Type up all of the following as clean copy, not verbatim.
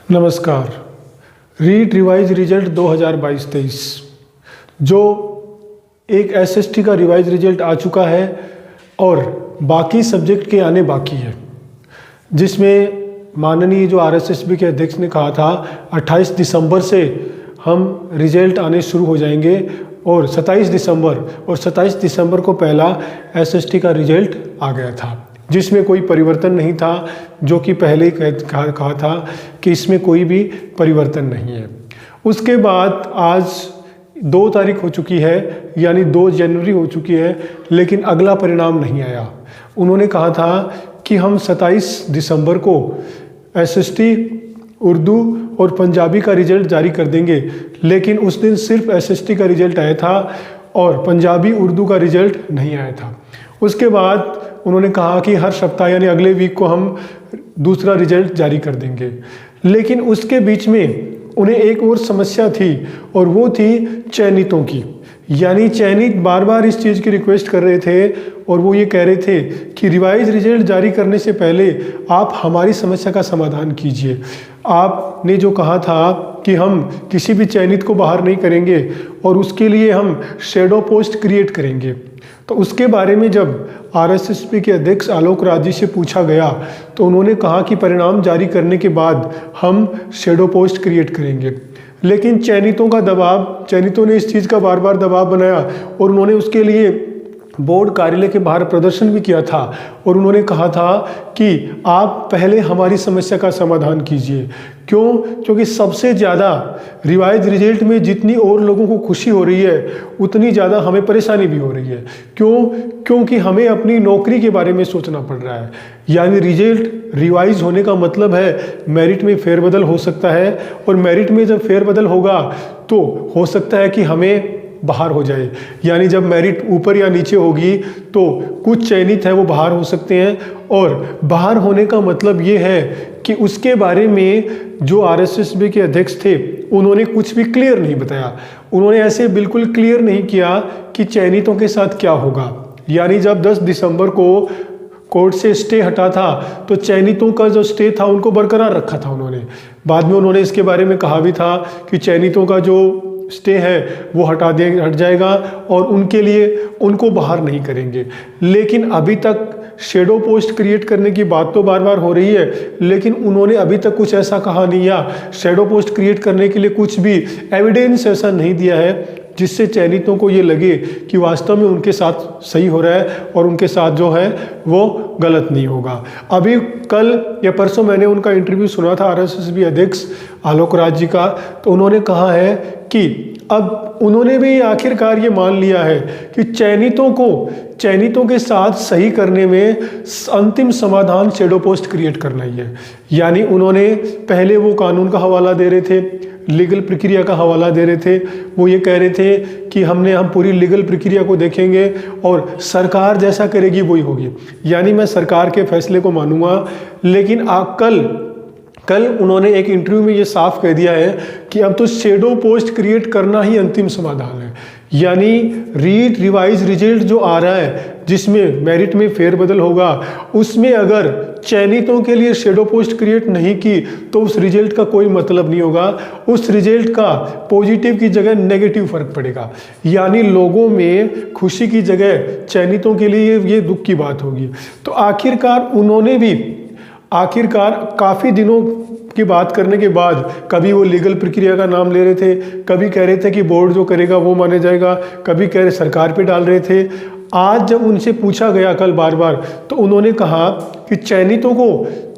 नमस्कार। REET revise result 2022-23 जो एक एसएसटी का रिवाइज रिजल्ट आ चुका है और बाकी सब्जेक्ट के आने बाकी है, जिसमें माननीय जो आरएसएसबी के अध्यक्ष ने कहा था 28 दिसंबर से हम रिजल्ट आने शुरू हो जाएंगे और 27 दिसंबर को पहला एसएसटी का रिजल्ट आ गया था, जिसमें कोई परिवर्तन नहीं था, जो कि पहले ही कहा था कि इसमें कोई भी परिवर्तन नहीं है। उसके बाद आज 2 तारीख हो चुकी है, यानी 2 जनवरी हो चुकी है, लेकिन अगला परिणाम नहीं आया। उन्होंने कहा था कि हम 27 दिसंबर को एसएसटी उर्दू और पंजाबी का रिजल्ट जारी कर देंगे, लेकिन उस दिन सिर्फ एसएसटी का रिजल्ट आया था और पंजाबी उर्दू का रिजल्ट नहीं आया था। उसके बाद उन्होंने कहा कि हर सप्ताह यानी अगले वीक को हम दूसरा रिजल्ट जारी कर देंगे, लेकिन उसके बीच में उन्हें एक और समस्या थी और वो थी चयनितों की। यानी चयनित बार बार इस चीज़ की रिक्वेस्ट कर रहे थे और वो ये कह रहे थे कि रिवाइज रिजल्ट जारी करने से पहले आप हमारी समस्या का समाधान कीजिए। आपने जो कहा था कि हम किसी भी चयनित को बाहर नहीं करेंगे और उसके लिए हम शैडो पोस्ट क्रिएट करेंगे, तो उसके बारे में जब आरएसएसबी के अध्यक्ष आलोक राज जी से पूछा गया तो उन्होंने कहा कि परिणाम जारी करने के बाद हम शैडो पोस्ट क्रिएट करेंगे। लेकिन चयनितों ने इस चीज़ का बार बार दबाव बनाया और उन्होंने उसके लिए बोर्ड कार्यालय के बाहर प्रदर्शन भी किया था और उन्होंने कहा था कि आप पहले हमारी समस्या का समाधान कीजिए। क्यों? क्योंकि सबसे ज़्यादा रिवाइज रिजल्ट में जितनी और लोगों को खुशी हो रही है, उतनी ज़्यादा हमें परेशानी भी हो रही है। क्यों? क्योंकि हमें अपनी नौकरी के बारे में सोचना पड़ रहा है। यानी रिजल्ट रिवाइज होने का मतलब है मेरिट में फेरबदल हो सकता है, और मेरिट में जब फेरबदल होगा तो हो सकता है कि हमें बाहर हो जाए। यानी जब मेरिट ऊपर या नीचे होगी तो कुछ चयनित है वो बाहर हो सकते हैं, और बाहर होने का मतलब ये है कि उसके बारे में जो आरएसएसबी के अध्यक्ष थे उन्होंने कुछ भी क्लियर नहीं बताया। उन्होंने ऐसे बिल्कुल क्लियर नहीं किया कि चयनितों के साथ क्या होगा। यानी जब 10 दिसंबर को कोर्ट से स्टे हटा था तो चयनितों का जो स्टे था उनको बरकरार रखा था उन्होंने। बाद में उन्होंने इसके बारे में कहा भी था कि चयनितों का जो स्टे है वो हट जाएगा और उनके लिए उनको बाहर नहीं करेंगे। लेकिन अभी तक शैडो पोस्ट क्रिएट करने की बात तो बार बार हो रही है, लेकिन उन्होंने अभी तक कुछ ऐसा कहा नहीं या शैडो पोस्ट क्रिएट करने के लिए कुछ भी एविडेंस ऐसा नहीं दिया है जिससे चयनितों को ये लगे कि वास्तव में उनके साथ सही हो रहा है और उनके साथ जो है वो गलत नहीं होगा। अभी कल या परसों मैंने उनका इंटरव्यू सुना था आरएसएसबी अध्यक्ष आलोक राज जी का, तो उन्होंने कहा है कि अब उन्होंने भी आखिरकार ये मान लिया है कि चयनितों के साथ सही करने में अंतिम समाधान शैडो पोस्ट क्रिएट करना ही है। यानी उन्होंने पहले वो कानून का हवाला दे रहे थे, लीगल प्रक्रिया का हवाला दे रहे थे। वो ये कह रहे थे कि हम पूरी लीगल प्रक्रिया को देखेंगे और सरकार जैसा करेगी वही होगी। यानी मैं सरकार के फैसले को मानूंगा। लेकिन कल उन्होंने एक इंटरव्यू में ये साफ कह दिया है कि अब तो शैडो पोस्ट क्रिएट करना ही अंतिम समाधान है। यानी रीट रिवाइज रिजल्ट जो आ रहा है जिसमें मेरिट में फेरबदल होगा, उसमें अगर चयनितों के लिए शैडो पोस्ट क्रिएट नहीं की तो उस रिजल्ट का कोई मतलब नहीं होगा। उस रिजल्ट का पॉजिटिव की जगह नेगेटिव फर्क पड़ेगा। यानी लोगों में खुशी की जगह चयनितों के लिए ये दुख की बात होगी। तो आखिरकार काफ़ी दिनों की बात करने के बाद कभी वो लीगल प्रक्रिया का नाम ले रहे थे, कभी कह रहे थे कि बोर्ड जो करेगा वो माने जाएगा, कभी कह रहे सरकार पे डाल रहे थे। आज जब उनसे पूछा गया कल बार बार, तो उन्होंने कहा कि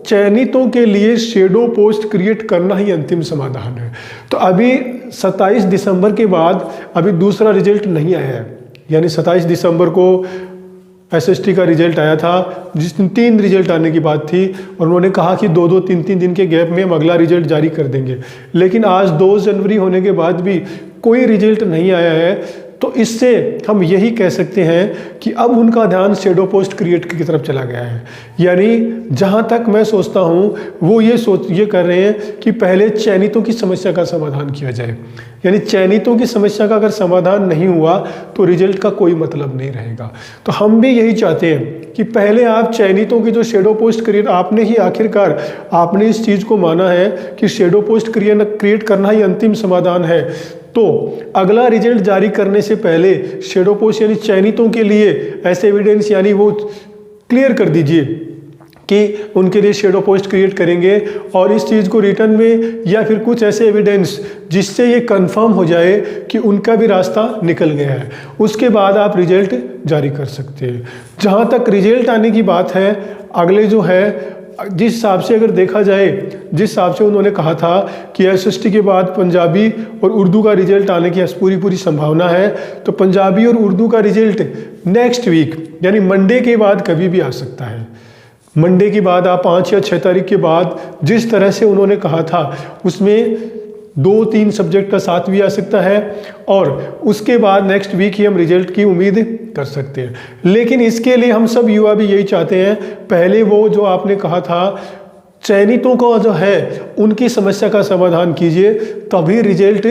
चयनितों के लिए शैडो पोस्ट क्रिएट करना ही अंतिम समाधान है। तो अभी 27 दिसंबर के बाद अभी दूसरा रिजल्ट नहीं आया है। यानी 27 दिसंबर को एसएसटी का रिजल्ट आया था, जिस दिन 3 रिजल्ट आने की बात थी, और उन्होंने कहा कि 2-2, 3-3 दिन के गैप में हम अगला रिजल्ट जारी कर देंगे। लेकिन आज 2 जनवरी होने के बाद भी कोई रिजल्ट नहीं आया है। तो इससे हम यही कह सकते हैं कि अब उनका ध्यान शैडो पोस्ट क्रिएट की तरफ चला गया है। यानी जहाँ तक मैं सोचता हूँ वो ये कर रहे हैं कि पहले चयनितों की समस्या का समाधान किया जाए। यानी चयनितों की समस्या का अगर समाधान नहीं हुआ तो रिजल्ट का कोई मतलब नहीं रहेगा। तो हम भी यही चाहते हैं कि पहले आप चयनितों की जो शैडो पोस्ट क्रिएट, आपने ही आखिरकार आपने इस चीज़ को माना है कि शैडो पोस्ट क्रिएट करना ही अंतिम समाधान है, तो अगला रिजल्ट जारी करने से पहले शैडो पोस्ट यानी चयनितों के लिए ऐसे एविडेंस यानी वो क्लियर कर दीजिए कि उनके लिए शैडो पोस्ट क्रिएट करेंगे, और इस चीज़ को रिटर्न में या फिर कुछ ऐसे एविडेंस जिससे ये कंफर्म हो जाए कि उनका भी रास्ता निकल गया है, उसके बाद आप रिजल्ट जारी कर सकते हैं। जहाँ तक रिजल्ट आने की बात है, अगले जो है जिस हिसाब से अगर देखा जाए, जिस हिसाब से उन्होंने कहा था कि एसएसटी के बाद पंजाबी और उर्दू का रिजल्ट आने की पूरी संभावना है, तो पंजाबी और उर्दू का रिजल्ट नेक्स्ट वीक यानी मंडे के बाद कभी भी आ सकता है। मंडे के बाद आप 5 या 6 तारीख के बाद जिस तरह से उन्होंने कहा था उसमें 2-3 सब्जेक्ट का साथ भी आ सकता है, और उसके बाद नेक्स्ट वीक ही हम रिजल्ट की उम्मीद कर सकते हैं। लेकिन इसके लिए हम सब युवा भी यही चाहते हैं, पहले वो जो आपने कहा था चयनितों को जो है उनकी समस्या का समाधान कीजिए, तभी रिजल्ट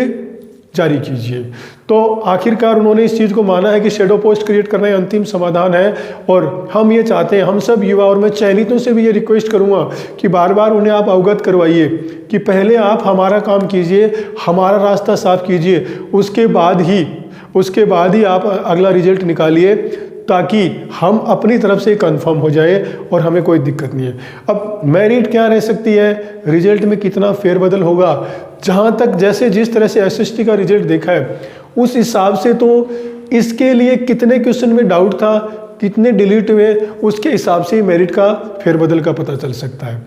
जारी कीजिए। तो आखिरकार उन्होंने इस चीज़ को माना है कि शैडो पोस्ट क्रिएट करना अंतिम समाधान है, और हम ये चाहते हैं, हम सब युवा, और मैं चयनितों से भी ये रिक्वेस्ट करूंगा कि बार बार उन्हें आप अवगत करवाइए कि पहले आप हमारा काम कीजिए, हमारा रास्ता साफ कीजिए, उसके बाद ही आप अगला रिजल्ट निकालिए, ताकि हम अपनी तरफ से कंफर्म हो जाए और हमें कोई दिक्कत नहीं है। अब मेरिट क्या रह सकती है, रिजल्ट में कितना फेरबदल होगा, जहाँ तक जैसे जिस तरह से एसएसटी का रिजल्ट देखा है उस हिसाब से तो इसके लिए कितने क्वेश्चन में डाउट था, कितने डिलीट हुए, उसके हिसाब से मेरिट का फेरबदल का पता चल सकता है।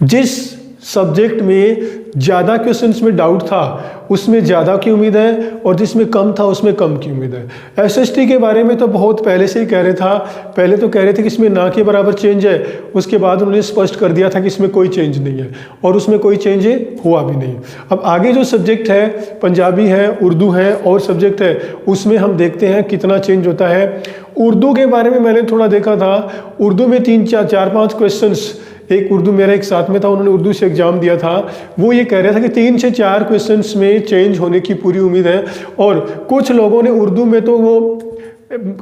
जिस सब्जेक्ट में ज़्यादा क्वेश्चंस में डाउट था उसमें ज़्यादा की उम्मीद है, और जिसमें कम था उसमें कम की उम्मीद है। एसएसटी के बारे में तो बहुत पहले से ही कह रहे था, पहले तो कह रहे थे कि इसमें ना के बराबर चेंज है, उसके बाद उन्होंने स्पष्ट कर दिया था कि इसमें कोई चेंज नहीं है, और उसमें कोई चेंज हुआ भी नहीं। अब आगे जो सब्जेक्ट है, पंजाबी है, उर्दू है और सब्जेक्ट है, उसमें हम देखते हैं कितना चेंज होता है। उर्दू के बारे में मैंने थोड़ा देखा था, उर्दू में 3-4-5 क्वेश्चंस, एक उर्दू मेरा एक साथ में था, उन्होंने उर्दू से एग्जाम दिया था, वो ये कह रहा था कि 3 से 4 क्वेश्चंस में चेंज होने की पूरी उम्मीद है। और कुछ लोगों ने उर्दू में तो वो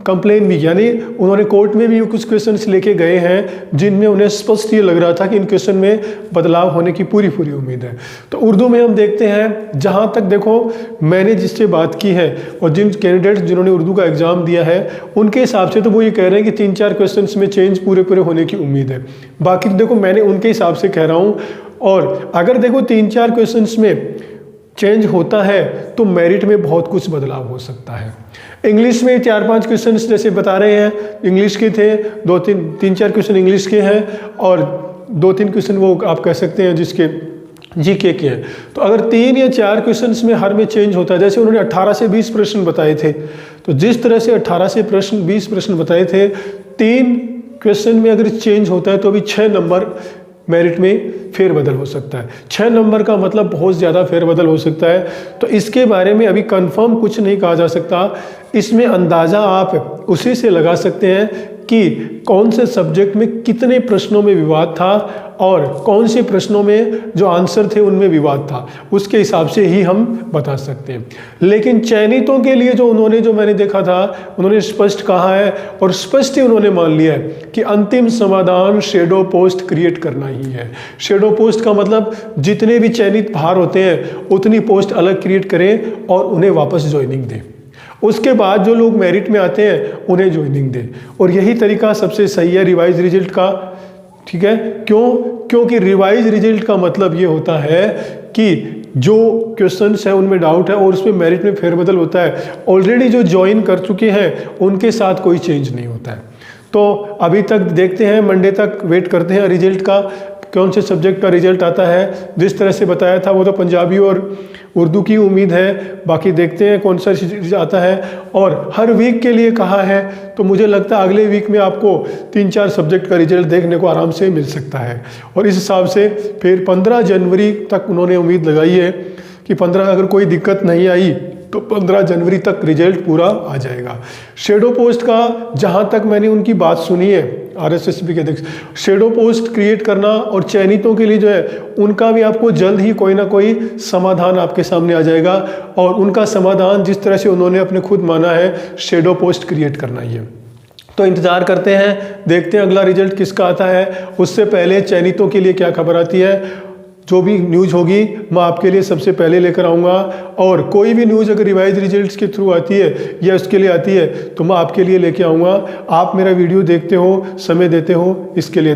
कंप्लेन भी, यानी उन्होंने कोर्ट में भी कुछ क्वेश्चंस लेके गए हैं जिनमें उन्हें स्पष्ट ये लग रहा था कि इन क्वेश्चन में बदलाव होने की पूरी उम्मीद है। तो उर्दू में हम देखते हैं, जहाँ तक देखो मैंने जिससे बात की है और जिन कैंडिडेट्स जिन्होंने उर्दू का एग्जाम दिया है उनके हिसाब से तो वो ये कह रहे हैं कि 3-4 क्वेश्चन में चेंज पूरे होने की उम्मीद है। बाकी देखो मैंने उनके हिसाब से कह रहा हूँ, और अगर देखो 3-4 क्वेश्चन में चेंज होता है तो मेरिट में बहुत कुछ बदलाव हो सकता है। इंग्लिश में 4-5 क्वेश्चन जैसे बता रहे हैं, इंग्लिश के थे, 3-4 क्वेश्चन इंग्लिश के हैं, और 2-3 क्वेश्चन वो आप कह सकते हैं जिसके जीके के हैं। तो अगर 3 या 4 क्वेश्चंस में हर में चेंज होता है, जैसे उन्होंने 18 से 20 प्रश्न बताए थे, तो जिस तरह से 18 से 20 प्रश्न बताए थे, 3 क्वेश्चन में अगर चेंज होता है तो अभी 6 नंबर मेरिट में फेरबदल हो सकता है। 6 नंबर का मतलब बहुत ज़्यादा फेरबदल हो सकता है। तो इसके बारे में अभी कंफर्म कुछ नहीं कहा जा सकता, इसमें अंदाज़ा आप उसी से लगा सकते हैं कि कौन से सब्जेक्ट में कितने प्रश्नों में विवाद था और कौन से प्रश्नों में जो आंसर थे उनमें विवाद था, उसके हिसाब से ही हम बता सकते हैं। लेकिन चयनितों के लिए जो मैंने देखा था, उन्होंने स्पष्ट कहा है और स्पष्ट ही उन्होंने मान लिया है कि अंतिम समाधान शैडो पोस्ट क्रिएट करना ही है। शैडो पोस्ट का मतलब जितने भी चयनित बाहर होते हैं उतनी पोस्ट अलग क्रिएट करें और उन्हें वापस ज्वाइनिंग दें। उसके बाद जो लोग मेरिट में आते हैं उन्हें ज्वाइनिंग दें, और यही तरीका सबसे सही है रिवाइज रिजल्ट का। ठीक है, क्योंकि रिवाइज रिजल्ट का मतलब ये होता है कि जो क्वेश्चंस है उनमें डाउट है और उसमें मेरिट में फेरबदल होता है, ऑलरेडी जो ज्वाइन कर चुके हैं उनके साथ कोई चेंज नहीं होता है। तो अभी तक देखते हैं, मंडे तक वेट करते हैं रिजल्ट का, कौन से सब्जेक्ट का रिजल्ट आता है। जिस तरह से बताया था वो तो पंजाबी और उर्दू की उम्मीद है, बाकी देखते हैं कौन सा आता है। और हर वीक के लिए कहा है, तो मुझे लगता है अगले वीक में आपको 3-4 सब्जेक्ट का रिजल्ट देखने को आराम से मिल सकता है। और इस हिसाब से फिर 15 जनवरी तक उन्होंने उम्मीद लगाई है कि 15 अगर कोई दिक्कत नहीं आई तो 15 जनवरी तक रिजल्ट पूरा आ जाएगा। शेडो पोस्ट का जहाँ तक मैंने उनकी बात सुनी है, RSSB के अध्यक्ष, शेडो पोस्ट क्रिएट करना और चयनितों के लिए जो है उनका भी आपको जल्द ही कोई ना कोई समाधान आपके सामने आ जाएगा। और उनका समाधान जिस तरह से उन्होंने अपने खुद माना है, शेडो पोस्ट क्रिएट करना ही है। तो इंतज़ार करते हैं, देखते हैं अगला रिजल्ट किसका आता है। उससे पहले चयनितों के लिए क्या खबर आती है, जो भी न्यूज़ होगी मैं आपके लिए सबसे पहले लेकर आऊँगा। और कोई भी न्यूज़ अगर रिवाइज रिजल्ट्स के थ्रू आती है या उसके लिए आती है तो मैं आपके लिए लेके आऊँगा। आप मेरा वीडियो देखते हो, समय देते हो, इसके लिए